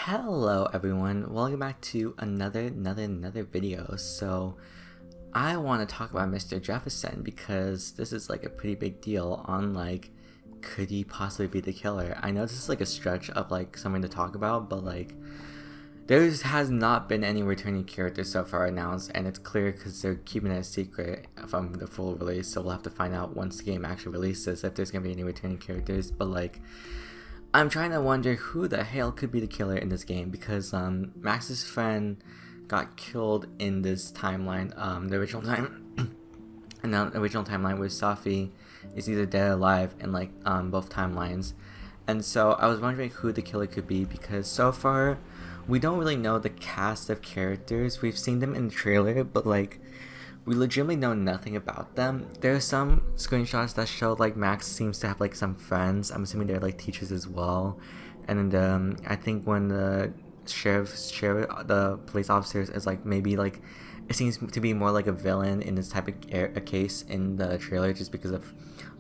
Hello everyone, welcome back to another video. So I want to talk about Mr. Jefferson because this is like a pretty big deal on like, could he possibly be the killer? I know this is like a stretch of like something to talk about, but like there has not been any returning characters so far announced, and it's clear because they're keeping it a secret from the full release, so we'll have to find out once the game actually releases if there's gonna be any returning characters. But like, I'm trying to wonder who the hell could be the killer in this game because Max's friend got killed in this timeline, the original time, and now the original timeline where Safi is either dead or alive in like both timelines. And so I was wondering who the killer could be because so far we don't really know the cast of characters. We've seen them in the trailer, but like we legitimately know nothing about them. There are some screenshots that show like Max seems to have like some friends. I'm assuming they're like teachers as well. And I think when the the police officers is like maybe like it seems to be more like a villain in this type of a case in the trailer, just because of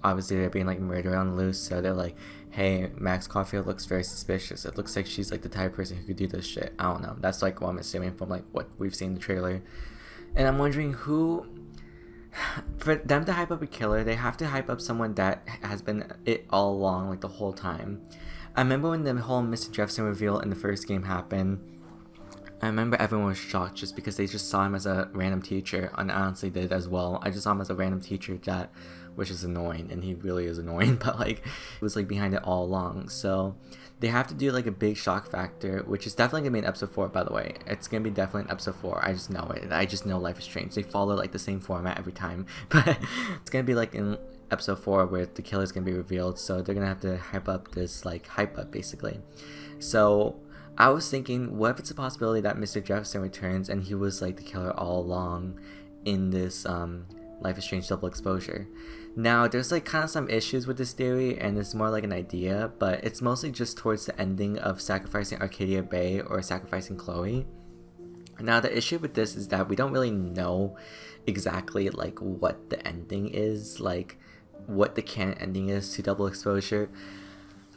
obviously there being like murder on the loose. So they're like, hey, Max Caulfield looks very suspicious. It looks like she's like the type of person who could do this shit. I don't know. That's like what I'm assuming from like what we've seen in the trailer. And I'm wondering who, for them to hype up a killer, they have to hype up someone that has been it all along, like the whole time. I remember when the whole Mr. Jefferson reveal in the first game happened, I remember everyone was shocked just because they just saw him as a random teacher, and I honestly did as well. I just saw him as a random teacher that, which is annoying, and he really is annoying, but like, it was like behind it all along. So they have to do like a big shock factor, which is definitely gonna be in episode 4, by the way. It's gonna be definitely in episode 4. I just know it. I just know Life is Strange. They follow like the same format every time, but it's gonna be like in episode 4 where the killer's gonna be revealed. So they're gonna have to hype up this like hype up basically. So I was thinking, what if it's a possibility that Mr. Jefferson returns and he was like the killer all along in this Life is Strange double exposure? Now, there's like kind of some issues with this theory, and it's more like an idea, but it's mostly just towards the ending of sacrificing Arcadia Bay or sacrificing Chloe. Now, the issue with this is that we don't really know exactly like what the ending is, like what the canon ending is to double exposure.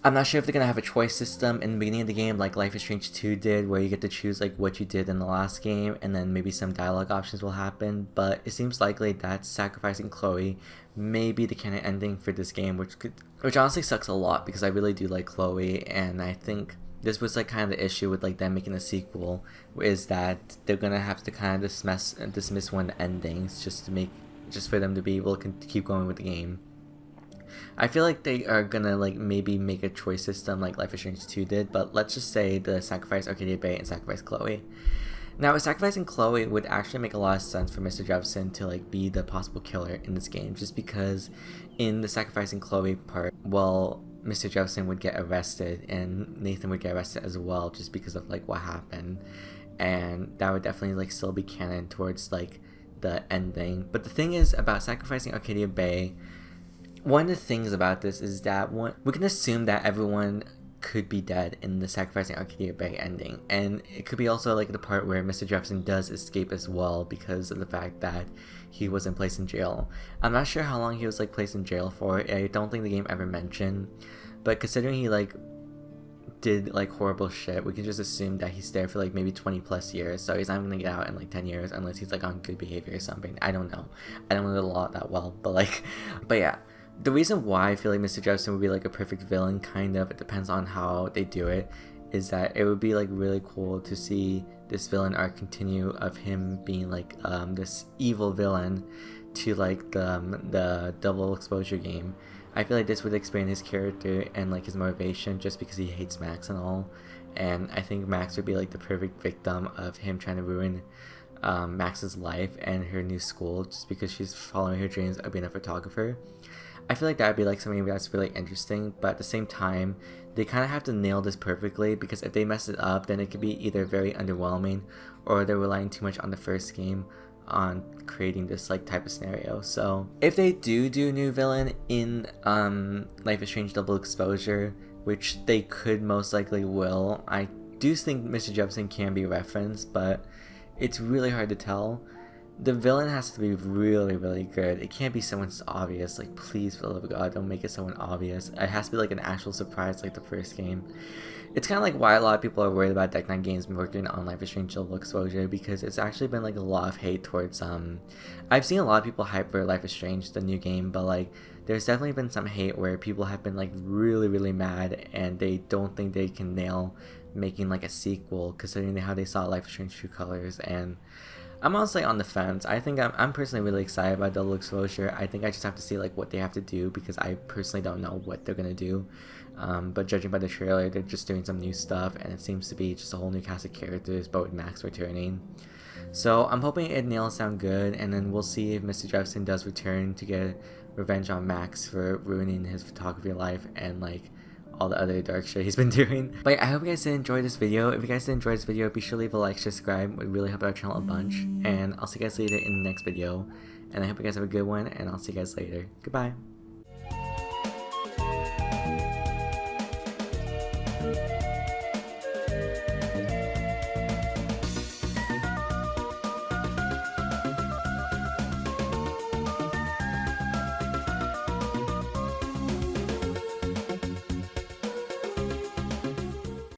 I'm not sure if they're gonna have a choice system in the beginning of the game like Life is Strange 2 did, where you get to choose like what you did in the last game, and then maybe some dialogue options will happen, but it seems likely that sacrificing Chloe may be the canon ending for this game, which honestly sucks a lot because I really do like Chloe, and I think this was like kind of the issue with like them making a sequel, is that they're gonna have to kind of dismiss one of the endings just for them to be able to keep going with the game. I feel like they are gonna like maybe make a choice system like Life is Strange 2 did, but let's just say the sacrifice Arcadia Bay and sacrifice Chloe. Now, sacrificing Chloe would actually make a lot of sense for Mr. Jefferson to like be the possible killer in this game, just because in the sacrificing Chloe part, well, Mr. Jefferson would get arrested and Nathan would get arrested as well, just because of like what happened, and that would definitely like still be canon towards like the ending. But the thing is about sacrificing Arcadia Bay, one of the things about this is that we can assume that everyone could be dead in the sacrificing Arcadia Bay ending, and it could be also like the part where Mr. Jefferson does escape as well because of the fact that he wasn't placed in jail. I'm not sure how long he was like placed in jail for. I don't think the game ever mentioned, but considering he like did like horrible shit, we can just assume that he's there for like maybe 20 plus years, so he's not gonna get out in like 10 years unless he's like on good behavior or something. I don't know the law that well, but yeah. The reason why I feel like Mr. Jefferson would be like a perfect villain, kind of, it depends on how they do it, is that it would be like really cool to see this villain arc continue of him being like this evil villain to like the double exposure game. I feel like this would expand his character and like his motivation, just because he hates Max and all, and I think Max would be like the perfect victim of him trying to ruin Max's life and her new school just because she's following her dreams of being a photographer. I feel like that would be like something that's really interesting, but at the same time, they kind of have to nail this perfectly, because if they mess it up, then it could be either very underwhelming or they're relying too much on the first game on creating this like type of scenario. So if they do a new villain in Life is Strange double exposure, which they could most likely will, I do think Mr. Jefferson can be referenced, but it's really hard to tell. The villain has to be really, really good. It can't be someone obvious. Like, please, for the love of God, don't make it someone obvious. It has to be like an actual surprise like the first game. it's kind of like why a lot of people are worried about Deck 9 Games working on Life is Strange Level Exposure, because it's actually been like a lot of hate towards I've seen a lot of people hype for Life is Strange, the new game, but like there's definitely been some hate where people have been like really mad and they don't think they can nail making like a sequel considering how they saw Life is Strange True Colors. And I'm honestly on the fence. I think I'm personally really excited about Double Exposure. I think I just have to see like what they have to do, because I personally don't know what they're gonna do. But judging by the trailer, they're just doing some new stuff, and it seems to be just a whole new cast of characters, but with Max returning. So I'm hoping it nails sound good, and then we'll see if Mr. Jefferson does return to get revenge on Max for ruining his photography life and like all the other dark shit he's been doing. But yeah, I hope you guys did enjoy this video. If you guys did enjoy this video, be sure to leave a like, subscribe. It would really help our channel a bunch. And I'll see you guys later in the next video. And I hope you guys have a good one, and I'll see you guys later. Goodbye.